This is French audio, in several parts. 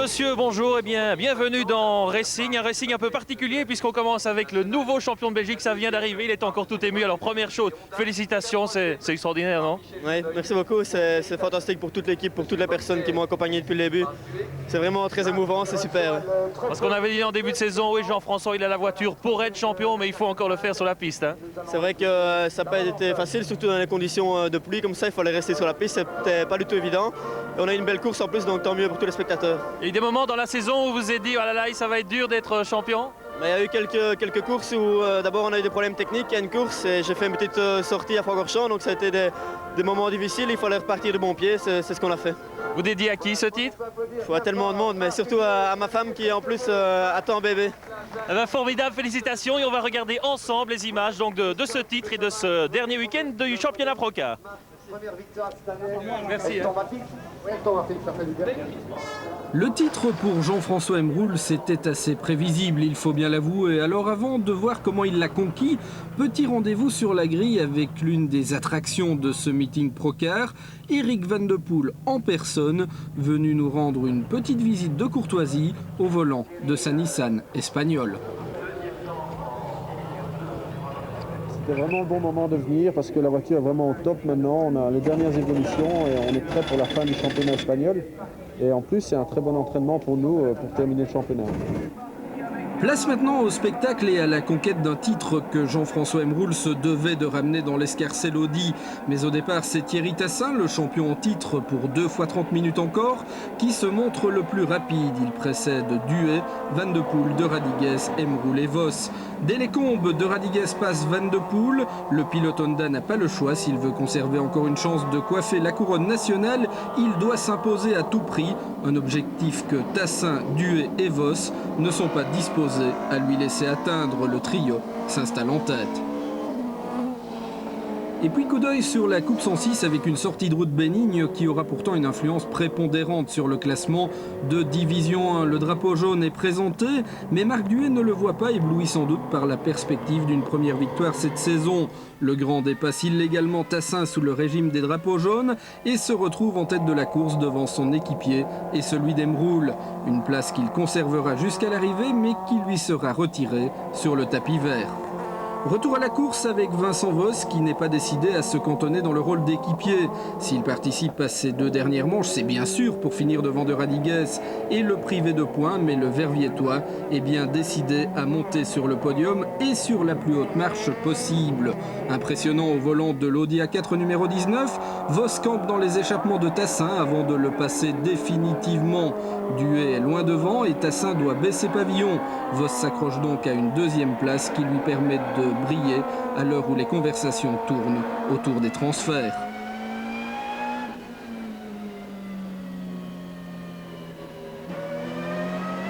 Monsieur, bonjour, et bien bienvenue dans Racing, un Racing un peu particulier puisqu'on commence avec le nouveau champion de Belgique, ça vient d'arriver, il est encore tout ému. Alors première chose, félicitations, c'est extraordinaire, non? Oui, merci beaucoup, c'est fantastique pour toute l'équipe, pour toutes les personnes qui m'ont accompagné depuis le début. C'est vraiment très émouvant, c'est super. Parce qu'on avait dit en début de saison, oui, Jean-François il a la voiture pour être champion, mais il faut encore le faire sur la piste. Hein. C'est vrai que ça n'a pas été facile, surtout dans les conditions de pluie comme ça, il fallait rester sur la piste, c'était pas du tout évident. Et on a une belle course en plus, donc tant mieux pour tous les spectateurs. Il y a eu des moments dans la saison où vous vous êtes dit, oh là là, ça va être dur d'être champion? Mais il y a eu quelques courses où d'abord on a eu des problèmes techniques, il y a une course et j'ai fait une petite sortie à Francorchamps, donc ça a été des moments difficiles, il fallait repartir de bon pied, c'est ce qu'on a fait. Vous dédiez à qui ce titre? À tellement de monde, mais surtout à ma femme qui en plus attend un bébé. Eh ben, formidable, félicitations, et on va regarder ensemble les images donc, de ce titre et de ce dernier week-end du championnat Procar. Merci. Le titre pour Jean-François Emroul, c'était assez prévisible, il faut bien l'avouer. Alors avant de voir comment il l'a conquis, petit rendez-vous sur la grille avec l'une des attractions de ce meeting Procar, Eric Van de Poel en personne, venu nous rendre une petite visite de courtoisie au volant de sa Nissan espagnole. C'était vraiment le bon moment de venir parce que la voiture est vraiment au top maintenant. On a les dernières évolutions et on est prêt pour la fin du championnat espagnol. Et en plus, c'est un très bon entraînement pour nous pour terminer le championnat. Place maintenant au spectacle et à la conquête d'un titre que Jean-François Emroul se devait de ramener dans l'escarcelle Audi. Mais au départ, c'est Thierry Tassin, le champion en titre pour 2 fois 30 minutes encore, qui se montre le plus rapide. Il précède Duhet, Van de Poel, De Radiguez, Emroul et Vos. Dès les combes, De Radiguez passe Van de Poel. Le pilote Honda n'a pas le choix. S'il veut conserver encore une chance de coiffer la couronne nationale, il doit s'imposer à tout prix. Un objectif que Tassin, Duhet et Vos ne sont pas disposés à lui laisser atteindre. Le trio s'installe en tête. Et puis coup d'œil sur la Coupe 106 avec une sortie de route bénigne qui aura pourtant une influence prépondérante sur le classement de Division 1. Le drapeau jaune est présenté, mais Marc Duhet ne le voit pas, ébloui sans doute par la perspective d'une première victoire cette saison. Le Grand dépasse illégalement Tassin sous le régime des drapeaux jaunes et se retrouve en tête de la course devant son équipier et celui d'Emroul. Une place qu'il conservera jusqu'à l'arrivée mais qui lui sera retirée sur le tapis vert. Retour à la course avec Vincent Vos qui n'est pas décidé à se cantonner dans le rôle d'équipier. S'il participe à ces 2 dernières manches, c'est bien sûr pour finir devant De Radiguez et le priver de points, mais le Verviétois est bien décidé à monter sur le podium et sur la plus haute marche possible. Impressionnant au volant de l'Audi A4 numéro 19, Vos campe dans les échappements de Tassin avant de le passer définitivement. Duhet est loin devant et Tassin doit baisser pavillon. Vos s'accroche donc à une 2e place qui lui permet de briller à l'heure où les conversations tournent autour des transferts.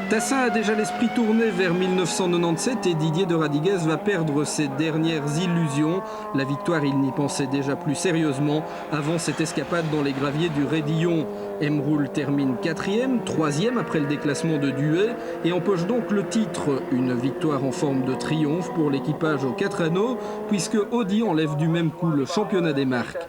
Tassin a déjà l'esprit tourné vers 1997 et Didier De Radiguez va perdre ses dernières illusions. La victoire, il n'y pensait déjà plus sérieusement avant cette escapade dans les graviers du Raidillon. Emroul termine 4e, 3e après le déclassement de Duhet et empoche donc le titre. Une victoire en forme de triomphe pour l'équipage aux 4 anneaux puisque Audi enlève du même coup le championnat des marques.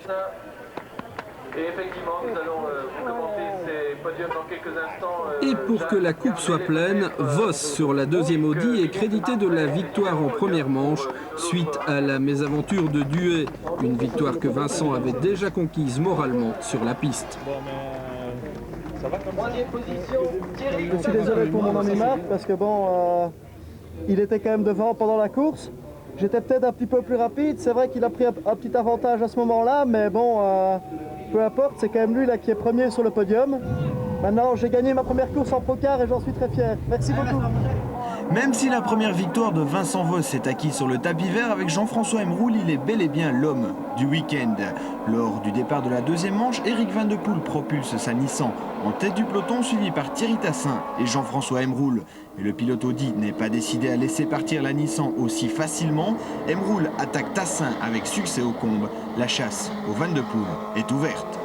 Et effectivement, nous allons vous commenter ces podiums dans quelques instants. Et pour que la coupe soit pleine, Vos sur la 2e Audi est crédité de la victoire en première manche suite à la mésaventure de Duhet. Une victoire que Vincent avait déjà conquise moralement sur la piste. Je suis désolé pour mon ami Marc parce que bon, il était quand même devant pendant la course. J'étais peut-être un petit peu plus rapide. C'est vrai qu'il a pris un petit avantage à ce moment-là, mais bon, peu importe, c'est quand même lui là qui est premier sur le podium. Maintenant, j'ai gagné ma première course en Procar et j'en suis très fier. Merci beaucoup. Même si la première victoire de Vincent Vos est acquise sur le tapis vert, avec Jean-François Emroul, il est bel et bien l'homme du week-end. Lors du départ de la 2e manche, Eric Van de Poel propulse sa Nissan en tête du peloton, suivi par Thierry Tassin et Jean-François Emroul. Et le pilote Audi n'est pas décidé à laisser partir la Nissan aussi facilement. Emroul attaque Tassin avec succès aux combes. La chasse au Van de Poel est ouverte.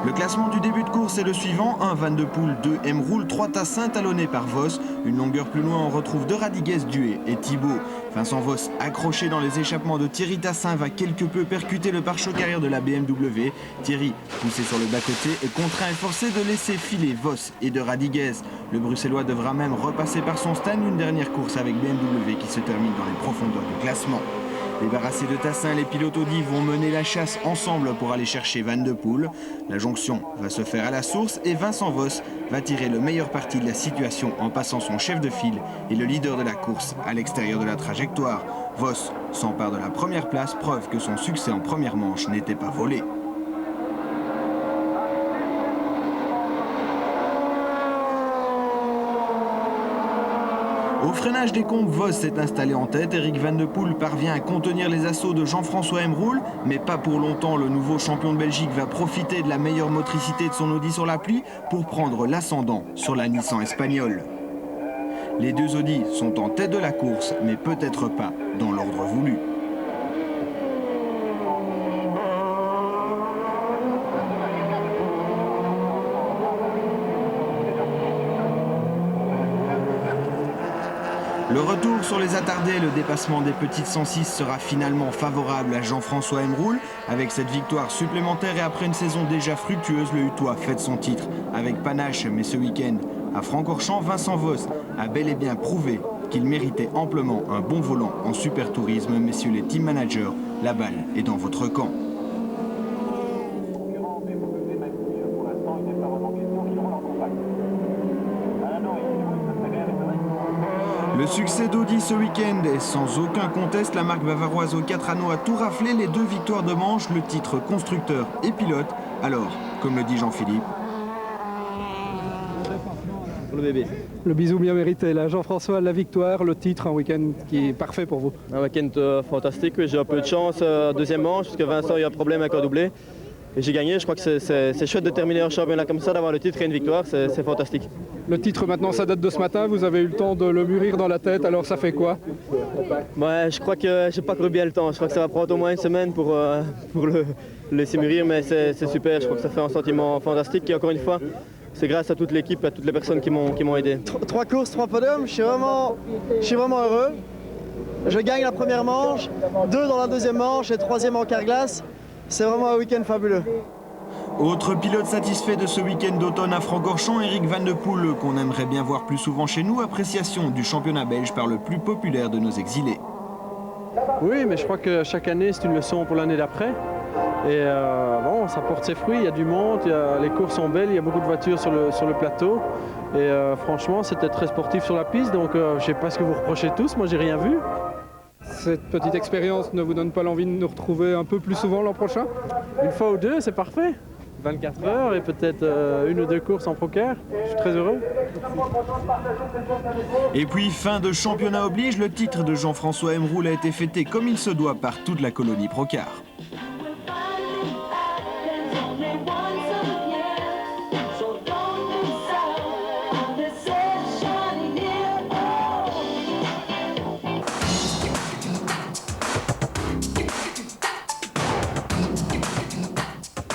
Le classement du début de course est le suivant, 1 Van de Poel, 2 Emroul, 3 Tassin talonné par Vos. Une longueur plus loin, on retrouve De Radiguez, Duet et Thibaut. Vincent Vos, accroché dans les échappements de Thierry Tassin, va quelque peu percuter le pare-choc arrière de la BMW. Thierry, poussé sur le bas-côté, est contraint et forcé de laisser filer Vos et De Radiguez. Le Bruxellois devra même repasser par son stand, une dernière course avec BMW qui se termine dans les profondeurs du classement. Débarrassés de Tassin, les pilotes Audi vont mener la chasse ensemble pour aller chercher Van de Poel. La jonction va se faire à la source et Vincent Vos va tirer le meilleur parti de la situation en passant son chef de file et le leader de la course à l'extérieur de la trajectoire. Vos s'empare de la première place, preuve que son succès en première manche n'était pas volé. Au freinage des comptes, Vos s'est installé en tête. Eric Van de Poel parvient à contenir les assauts de Jean-François Emroul, mais pas pour longtemps. Le nouveau champion de Belgique va profiter de la meilleure motricité de son Audi sur la pluie pour prendre l'ascendant sur la Nissan espagnole. Les deux Audi sont en tête de la course, mais peut-être pas dans l'ordre voulu. Le retour sur les attardés, le dépassement des petites 106 sera finalement favorable à Jean-François Emroul. Avec cette victoire supplémentaire et après une saison déjà fructueuse, le Hutois fête son titre avec panache. Mais ce week-end, à Francorchamps, Vincent Vos a bel et bien prouvé qu'il méritait amplement un bon volant en super tourisme. Messieurs les team managers, la balle est dans votre camp. Le succès d'Audi ce week-end est sans aucun conteste. La marque bavaroise aux 4 anneaux a tout raflé, les 2 victoires de manche, le titre constructeur et pilote. Alors, comme le dit Jean-Philippe, Le bébé. Le bisou bien mérité. Là, Jean-François, la victoire, le titre, un week-end qui est parfait pour vous. Un week-end fantastique, oui. J'ai un peu de chance deuxième manche parce que Vincent a eu un problème avec un doublé. Et j'ai gagné, je crois que c'est chouette de terminer un championnat comme ça, d'avoir le titre et une victoire, c'est fantastique. Le titre maintenant, ça date de ce matin, vous avez eu le temps de le mûrir dans la tête, alors ça fait quoi? Ouais, je crois que j'ai pas couru bien le temps, je crois que ça va prendre au moins une semaine pour le laisser mûrir, mais c'est super, je crois que ça fait un sentiment fantastique et encore une fois, c'est grâce à toute l'équipe, à toutes les personnes qui m'ont aidé. 3 courses, 3 podiums, je suis vraiment heureux. Je gagne la première manche, 2 dans la deuxième manche et 3e en quart-glace. C'est vraiment un week-end fabuleux. autre pilote satisfait de ce week-end d'automne à Francorchamps, Eric Van de Poel, qu'on aimerait bien voir plus souvent chez nous. Appréciation du championnat belge par le plus populaire de nos exilés. Oui, mais je crois que chaque année, c'est une leçon pour l'année d'après. Et bon, ça porte ses fruits, il y a du monde, les courses sont belles, il y a beaucoup de voitures sur le plateau. Et franchement, c'était très sportif sur la piste, donc je ne sais pas ce que vous reprochez tous, moi j'ai rien vu. Cette petite expérience ne vous donne pas l'envie de nous retrouver un peu plus souvent l'an prochain? Une fois ou deux, c'est parfait. 24 heures et peut-être 1 ou 2 courses en poker. Je suis très heureux. Et puis, fin de championnat oblige, le titre de Jean-François Emroul a été fêté comme il se doit par toute la colonie Procar.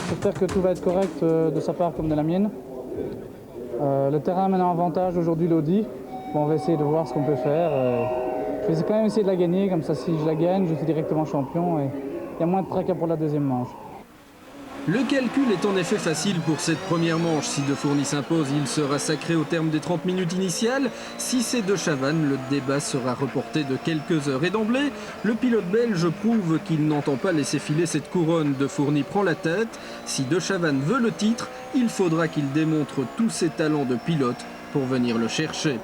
J'espère que tout va être correct de sa part comme de la mienne. Le terrain mène un avantage aujourd'hui l'Audi. Bon, on va essayer de voir ce qu'on peut faire. Je vais quand même essayer de la gagner, comme ça si je la gagne, je suis directement champion et il y a moins de tracas pour la deuxième manche. Le calcul est en effet facile pour cette première manche. Si De Fourny s'impose, il sera sacré au terme des 30 minutes initiales. Si c'est De Chavannes, le débat sera reporté de quelques heures. Et d'emblée, le pilote belge prouve qu'il n'entend pas laisser filer cette couronne. De Fourny prend la tête. Si De Chavannes veut le titre, il faudra qu'il démontre tous ses talents de pilote pour venir le chercher.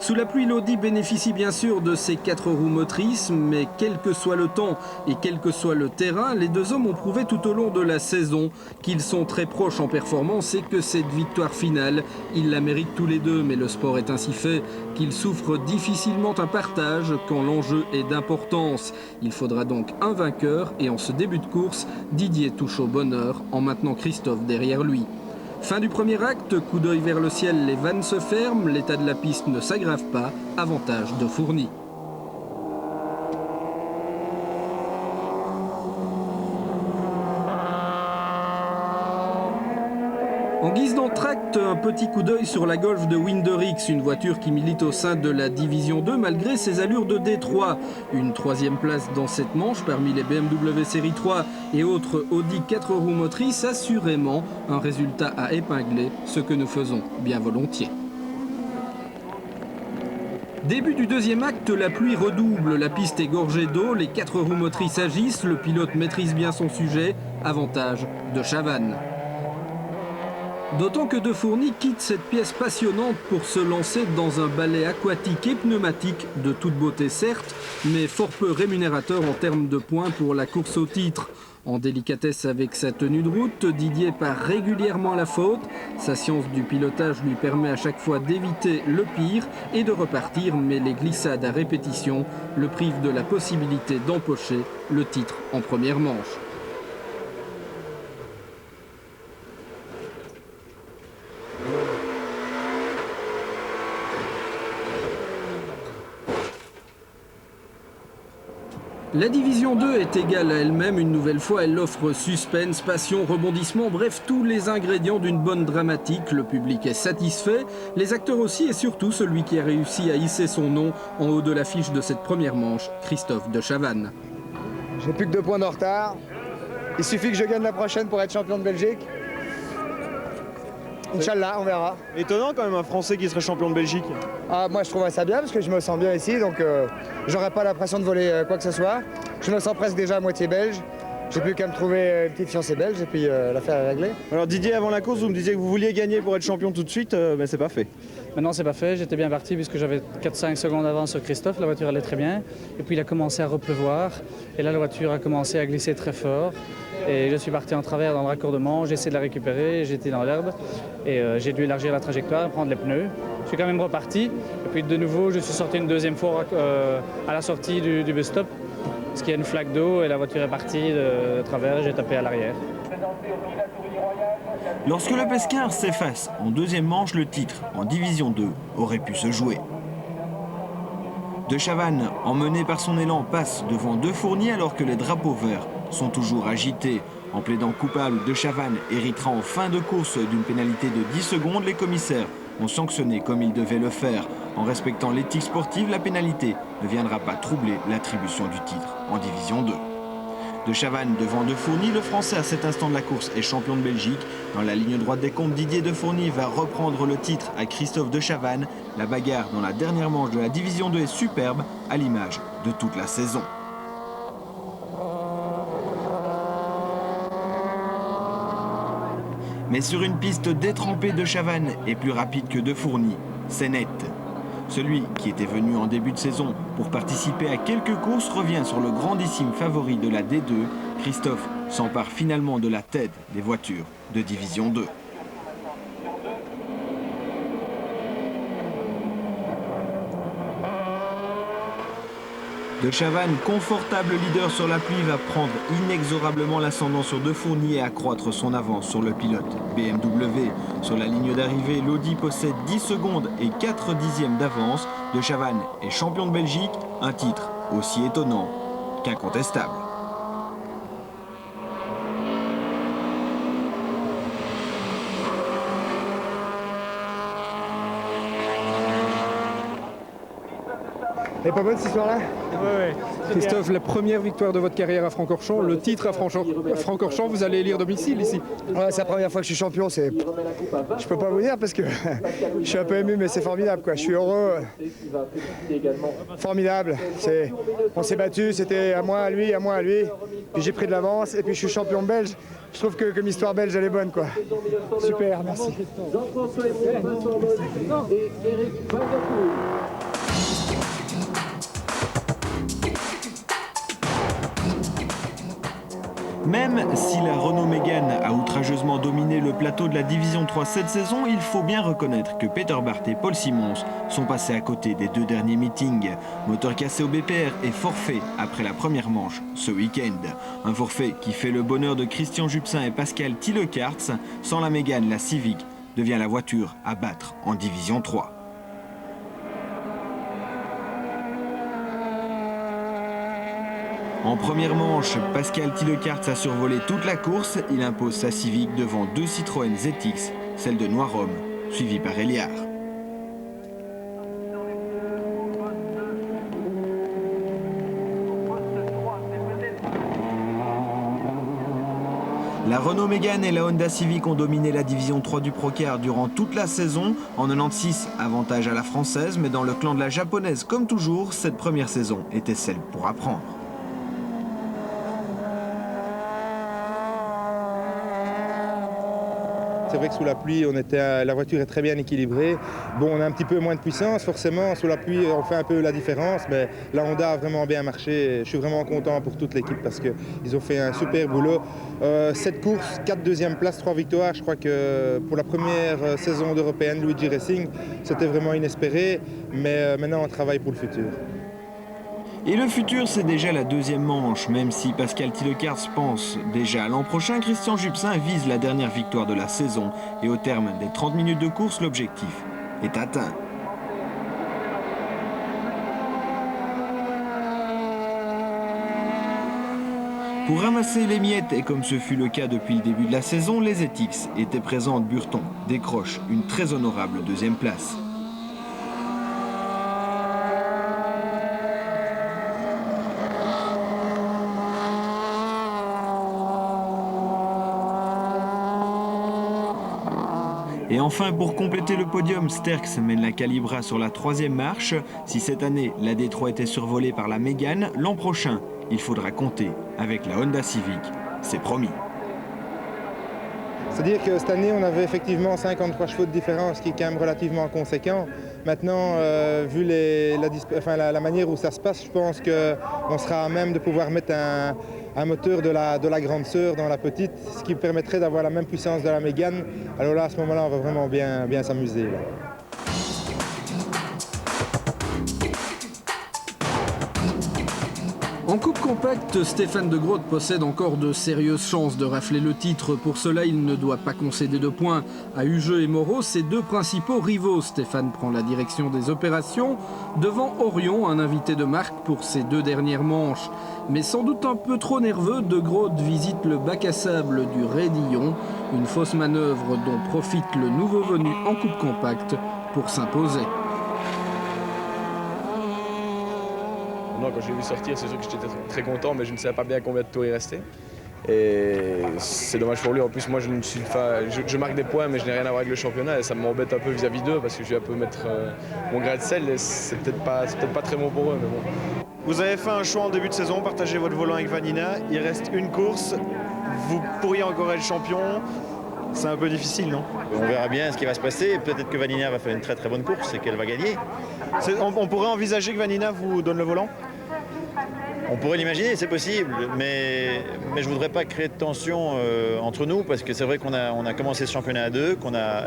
Sous la pluie, l'Audi bénéficie bien sûr de ses 4 roues motrices, mais quel que soit le temps et quel que soit le terrain, les deux hommes ont prouvé tout au long de la saison qu'ils sont très proches en performance et que cette victoire finale, ils la méritent tous les deux. Mais le sport est ainsi fait qu'ils souffrent difficilement un partage quand l'enjeu est d'importance. Il faudra donc un vainqueur et en ce début de course, Didier touche au bonheur en maintenant Christophe derrière lui. Fin du premier acte, coup d'œil vers le ciel, les vannes se ferment, l'état de la piste ne s'aggrave pas, avantage de Fourny. En guise d'entracte, un petit coup d'œil sur la Golf de Winderix, une voiture qui milite au sein de la Division 2 malgré ses allures de D3. Une 3e place dans cette manche parmi les BMW Série 3 et autres Audi 4 roues motrices, assurément un résultat à épingler, ce que nous faisons bien volontiers. Début du deuxième acte, la pluie redouble, la piste est gorgée d'eau, les 4 roues motrices agissent, le pilote maîtrise bien son sujet, avantage de Chavannes. D'autant que De Fourny quitte cette pièce passionnante pour se lancer dans un ballet aquatique et pneumatique, de toute beauté certes, mais fort peu rémunérateur en termes de points pour la course au titre. En délicatesse avec sa tenue de route, Didier part régulièrement la faute. Sa science du pilotage lui permet à chaque fois d'éviter le pire et de repartir, mais les glissades à répétition le privent de la possibilité d'empocher le titre en première manche. La division 2 est égale à elle-même, une nouvelle fois elle offre suspense, passion, rebondissement, bref tous les ingrédients d'une bonne dramatique. Le public est satisfait, les acteurs aussi et surtout celui qui a réussi à hisser son nom en haut de l'affiche de cette première manche, Christophe de Chavannes. J'ai plus que 2 points de retard, il suffit que je gagne la prochaine pour être champion de Belgique. Inch'Allah, on verra. Étonnant quand même un Français qui serait champion de Belgique. Ah, moi je trouve ça bien parce que je me sens bien ici, donc j'aurais pas l'impression de voler quoi que ce soit. Je me sens presque déjà à moitié belge. J'ai plus qu'à me trouver une petite fiancée belge et puis l'affaire est réglée. Alors Didier, avant la course, vous me disiez que vous vouliez gagner pour être champion tout de suite, mais c'est pas fait. Maintenant c'est pas fait, j'étais bien parti puisque j'avais 4-5 secondes d'avance sur Christophe, la voiture allait très bien. Et puis il a commencé à repleuvoir et là la voiture a commencé à glisser très fort. Et je suis parti en travers dans le raccordement, j'ai essayé de la récupérer, j'étais dans l'herbe et j'ai dû élargir la trajectoire, prendre les pneus. Je suis quand même reparti et puis de nouveau je suis sorti une deuxième fois à la sortie du bus stop parce qu'il y a une flaque d'eau et la voiture est partie de travers et j'ai tapé à l'arrière. Lorsque le Pesquin s'efface en deuxième manche, le titre en Division 2 aurait pu se jouer. De Chavannes, emmené par son élan, passe devant De Fourny alors que les drapeaux verts sont toujours agités. En plaidant coupable, De Chavannes héritera en fin de course d'une pénalité de 10 secondes. Les commissaires ont sanctionné comme ils devaient le faire. En respectant l'éthique sportive, la pénalité ne viendra pas troubler l'attribution du titre en Division 2. De Chavannes devant De Fourny, le Français à cet instant de la course est champion de Belgique. Dans la ligne droite des comptes, Didier De Fourny va reprendre le titre à Christophe De Chavannes. La bagarre dans la dernière manche de la Division 2 est superbe, à l'image de toute la saison. Mais sur une piste détrempée, De Chavannes est plus rapide que De Fourny, c'est net. Celui qui était venu en début de saison pour participer à quelques courses revient sur le grandissime favori de la D2. Christophe s'empare finalement de la tête des voitures de Division 2. De Chavannes, confortable leader sur la pluie, va prendre inexorablement l'ascendant sur De Fourny et accroître son avance sur le pilote BMW. Sur la ligne d'arrivée, l'Audi possède 10 secondes et 4 dixièmes d'avance. De Chavannes est champion de Belgique, un titre aussi étonnant qu'incontestable. Elle est pas bonne cette histoire-là? Ouais. Christophe, la première victoire de votre carrière à Francorchamps, le titre à Francorchamps, vous allez élire domicile ici. Ouais, c'est la première fois que je suis champion, je peux pas vous dire parce que je suis un peu ému, mais c'est formidable quoi. Je suis heureux. Formidable. On s'est battu, c'était à moi, à lui, puis j'ai pris de l'avance et puis je suis champion belge. Je trouve que comme histoire belge elle est bonne quoi. Super, merci. Même si la Renault Mégane a outrageusement dominé le plateau de la Division 3 cette saison, il faut bien reconnaître que Peter Barth et Paul Simons sont passés à côté des 2 derniers meetings. Moteur cassé au BPR et forfait après la première manche ce week-end. Un forfait qui fait le bonheur de Christian Jupsin et Pascal Thielekarts. Sans la Mégane, la Civic devient la voiture à battre en Division 3. En première manche, Pascal Thielekarts a survolé toute la course. Il impose sa Civic devant 2 Citroën ZX celle de Noirom, suivie par Eliar. La Renault Mégane et la Honda Civic ont dominé la division 3 du Procar durant toute la saison. En 96, avantage à la française, mais dans le clan de la japonaise, comme toujours, cette première saison était celle pour apprendre. C'est vrai que sous la pluie, la voiture est très bien équilibrée. Bon, on a un petit peu moins de puissance, forcément. Sous la pluie, on fait un peu la différence. Mais la Honda a vraiment bien marché. Je suis vraiment content pour toute l'équipe parce qu'ils ont fait un super boulot. 7 courses, 4 deuxièmes places, 3 victoires. Je crois que pour la première saison d'Européenne Luigi Racing, c'était vraiment inespéré. Mais maintenant, on travaille pour le futur. Et le futur, c'est déjà la deuxième manche. Même si Pascal Thielecaerts pense déjà à l'an prochain, Christian Jupsen vise la dernière victoire de la saison. Et au terme des 30 minutes de course, l'objectif est atteint. Pour ramasser les miettes, et comme ce fut le cas depuis le début de la saison, les Ethics étaient présents. Burton décroche une très honorable deuxième place. Et enfin, pour compléter le podium, Sterckx mène la Calibra sur la 3e marche. Si cette année, la D3 était survolée par la Mégane, l'an prochain, il faudra compter avec la Honda Civic. C'est promis. C'est-à-dire que cette année, on avait effectivement 53 chevaux de différence, ce qui est quand même relativement conséquent. Maintenant, vu la manière où ça se passe, je pense qu'on sera à même de pouvoir mettre un moteur de la grande sœur dans la petite, ce qui permettrait d'avoir la même puissance de la Mégane. Alors là, à ce moment-là, on va vraiment bien s'amuser. En coupe compacte, Stéphane de Groot possède encore de sérieuses chances de rafler le titre. Pour cela, il ne doit pas concéder de points à Hugeux et Moreau, ses deux principaux rivaux. Stéphane prend la direction des opérations devant Orion, un invité de marque pour ses 2 dernières manches. Mais sans doute un peu trop nerveux, de Groot visite le bac à sable du Raidillon, une fausse manœuvre dont profite le nouveau venu en coupe compacte pour s'imposer. Quand j'ai vu sortir, c'est sûr que j'étais très content, mais je ne savais pas bien combien de tours il restait. Et c'est dommage pour lui. En plus, moi, je marque des points, mais je n'ai rien à voir avec le championnat. Et ça m'embête un peu vis-à-vis d'eux, parce que je vais un peu mettre mon grain de sel. Et c'est peut-être pas très bon pour eux, mais bon. Vous avez fait un choix en début de saison, partagez votre volant avec Vanina. Il reste une course. Vous pourriez encore être champion. C'est un peu difficile, non? On verra bien ce qui va se passer. Peut-être que Vanina va faire une très bonne course et qu'elle va gagner. On pourrait envisager que Vanina vous donne le volant? On pourrait l'imaginer, c'est possible, mais je ne voudrais pas créer de tension entre nous, parce que c'est vrai qu'on a commencé ce championnat à 2,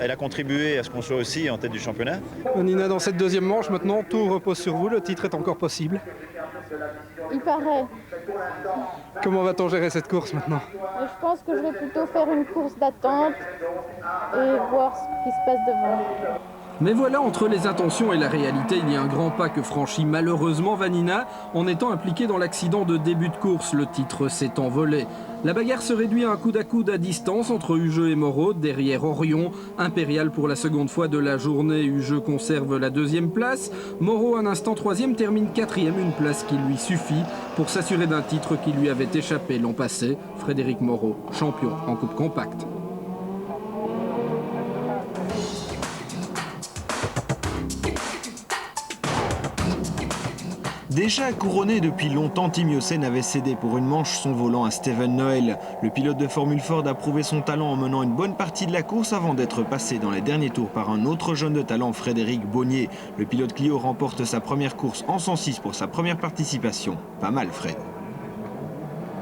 elle a contribué à ce qu'on soit aussi en tête du championnat. Vanina, dans cette deuxième manche, maintenant, tout repose sur vous, le titre est encore possible. Il paraît. Comment va-t-on gérer cette course maintenant? Je pense que je vais plutôt faire une course d'attente et voir ce qui se passe devant. Mais voilà, entre les intentions et la réalité, il y a un grand pas que franchit malheureusement Vanina en étant impliqué dans l'accident de début de course. Le titre s'est envolé. La bagarre se réduit à un coude à distance entre Hugeux et Moreau. Derrière Orion, impérial pour la seconde fois de la journée, Hugeux conserve la 2e place. Moreau, un instant 3e, termine 4e, une place qui lui suffit pour s'assurer d'un titre qui lui avait échappé l'an passé. Frédéric Moreau, champion en coupe compacte. Déjà couronné depuis longtemps, Tim Yossen avait cédé pour une manche son volant à Steven Noel. Le pilote de Formule Ford a prouvé son talent en menant une bonne partie de la course avant d'être passé dans les derniers tours par un autre jeune de talent, Frédéric Bonnier. Le pilote Clio remporte sa première course en 106 pour sa première participation. Pas mal, Fred.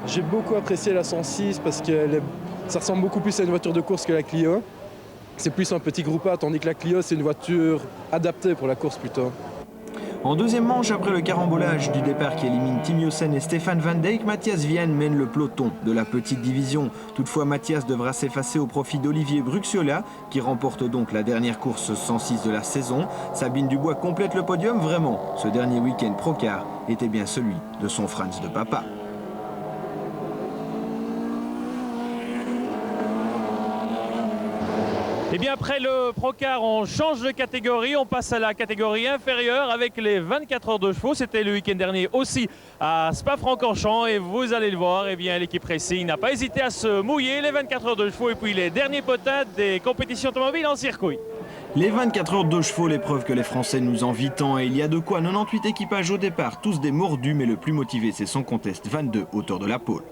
J'ai beaucoup apprécié la 106 parce que ça ressemble beaucoup plus à une voiture de course que la Clio. C'est plus un petit groupe A, tandis que la Clio, c'est une voiture adaptée pour la course plutôt. En deuxième manche, après le carambolage du départ qui élimine Tim Yossen et Stefan Van Dijk, Matthias Vian mène le peloton de la petite division. Toutefois, Matthias devra s'effacer au profit d'Olivier Bruxiola, qui remporte donc la dernière course 106 de la saison. Sabine Dubois complète le podium. Vraiment, ce dernier week-end Procar était bien celui de son Franz de papa. Et bien après le Procar, on change de catégorie, on passe à la catégorie inférieure avec les 24 heures de chevaux. C'était le week-end dernier aussi à Spa-Francorchamps et vous allez le voir, eh bien l'équipe Racing n'a pas hésité à se mouiller. Les 24 heures de chevaux et puis les derniers potins des compétitions automobiles en circuit. Les 24 heures de chevaux, l'épreuve que les Français nous envient tant, et il y a de quoi. 98 équipages au départ, tous des mordus, mais le plus motivé c'est sans conteste 22, auteur de la pole.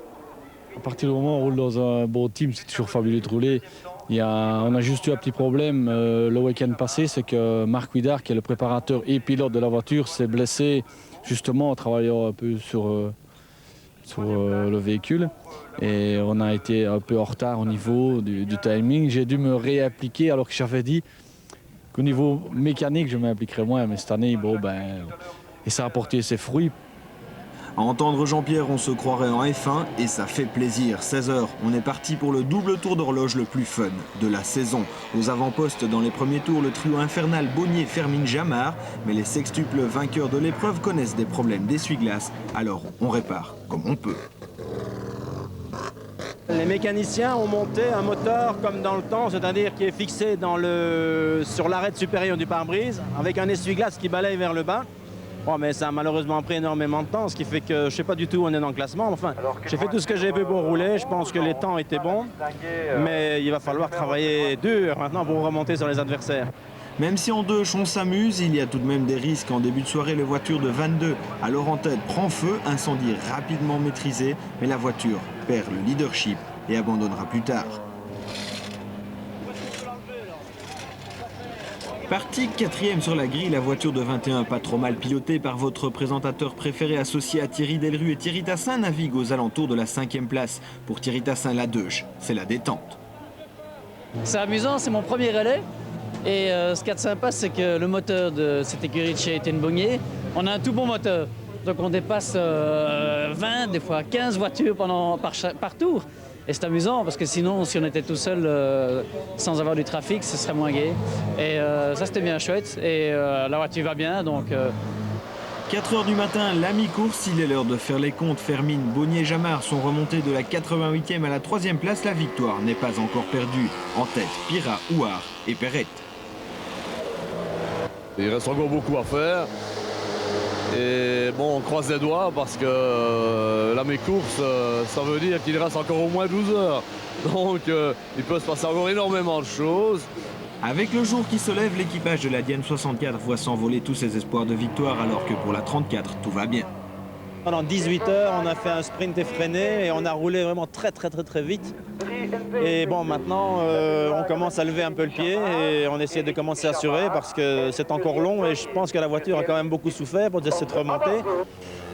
À partir du moment où on roule dans un beau team, c'est toujours fabuleux de rouler. On a juste eu un petit problème le week-end passé, c'est que Marc Huidard, qui est le préparateur et pilote de la voiture, s'est blessé justement en travaillant un peu sur le véhicule. Et on a été un peu en retard au niveau du timing. J'ai dû me réappliquer alors que j'avais dit qu'au niveau mécanique, je m'impliquerais moins. Mais cette année, et ça a porté ses fruits. À entendre Jean-Pierre, on se croirait en F1 et ça fait plaisir. 16h, on est parti pour le double tour d'horloge le plus fun de la saison. Aux avant-postes dans les premiers tours, le trio infernal Bonnier, Fermine, Jamard. Mais les sextuples vainqueurs de l'épreuve connaissent des problèmes d'essuie-glace. Alors on répare comme on peut. Les mécaniciens ont monté un moteur comme dans le temps, c'est-à-dire qui est fixé sur l'arête supérieure du pare-brise avec un essuie-glace qui balaye vers le bas. Bon, mais ça a malheureusement pris énormément de temps, ce qui fait que je ne sais pas du tout où on est dans le classement. Enfin, j'ai fait tout ce que j'ai pu pour rouler, je pense que les temps étaient bons, mais il va falloir travailler dur maintenant pour remonter sur les adversaires. Même si en deux on s'amuse, il y a tout de même des risques. En début de soirée, la voiture de 22, alors en tête, prend feu, incendie rapidement maîtrisé, mais la voiture perd le leadership et abandonnera plus tard. Partie 4e sur la grille, la voiture de 21, pas trop mal pilotée par votre présentateur préféré associé à Thierry Delru et Thierry Tassin, navigue aux alentours de la 5e place. Pour Thierry Tassin, la Deuche, c'est la détente. C'est amusant, c'est mon premier relais. Et ce qu'il y a de sympa, c'est que le moteur de cette écurie de chez Étienne Bonnier, on a un tout bon moteur. Donc on dépasse 20, des fois 15 voitures par tour. Et c'est amusant parce que sinon, si on était tout seul sans avoir du trafic, ce serait moins gai. Et ça, c'était bien chouette. Et la voiture va bien, donc... 4h du matin, la mi-course, il est l'heure de faire les comptes. Fermine, Bonnier et Jamard sont remontés de la 88e à la 3e place. La victoire n'est pas encore perdue. En tête, Pira, Ouar et Perrette. Il reste encore beaucoup à faire. Et bon, on croise les doigts parce que la mi-course, ça veut dire qu'il reste encore au moins 12 heures. Donc il peut se passer encore énormément de choses. Avec le jour qui se lève, l'équipage de la Diane 64 voit s'envoler tous ses espoirs de victoire alors que pour la 34, tout va bien. Pendant 18 heures, on a fait un sprint effréné et on a roulé vraiment très vite. Et bon, maintenant, on commence à lever un peu le pied et on essaie de commencer à assurer parce que c'est encore long et je pense que la voiture a quand même beaucoup souffert pour cette remontée.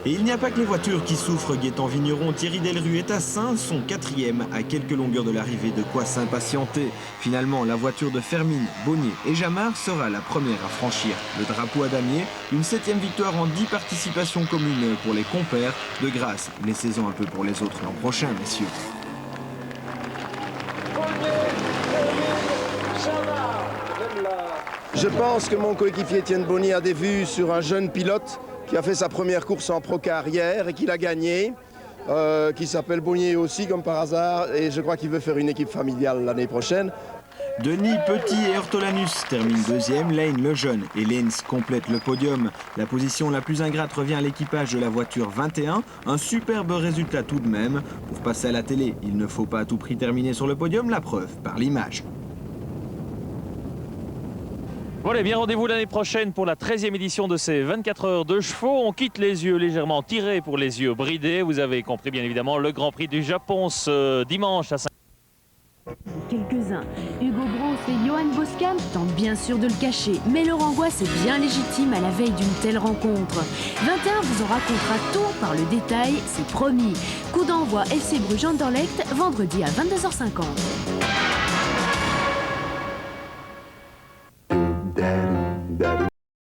Et il n'y a pas que les voitures qui souffrent. Gaétan Vigneron, Thierry Delru et Tassin sont 4e à quelques longueurs de l'arrivée, de quoi s'impatienter. Finalement, la voiture de Fermine, Bonnier et Jamard sera la première à franchir le drapeau à damier. Une 7e victoire en 10 participations communes pour les compères. De grâce, laissez-en un peu pour les autres l'an prochain, messieurs. Je pense que mon coéquipier Étienne Bonnier a des vues sur un jeune pilote qui a fait sa première course en Procar hier et qui l'a gagné, qui s'appelle Bonnier aussi comme par hasard, et je crois qu'il veut faire une équipe familiale l'année prochaine. Denis, Petit et Ortolanus terminent 2e, Lane, le jeune et Lenz complètent le podium. La position la plus ingrate revient à l'équipage de la voiture 21, un superbe résultat tout de même. Pour passer à la télé, il ne faut pas à tout prix terminer sur le podium, la preuve par l'image. Voilà, bien rendez-vous l'année prochaine pour la 13e édition de ces 24 heures de chevaux. On quitte les yeux légèrement tirés pour les yeux bridés. Vous avez compris bien évidemment le Grand Prix du Japon ce dimanche à 5. Quelques-uns. Hugo Gross et Johan Boskamp tentent bien sûr de le cacher, mais leur angoisse est bien légitime à la veille d'une telle rencontre. 21 vous en racontera tout par le détail, c'est promis. Coup d'envoi FC Bruges Anderlecht, vendredi à 22h50.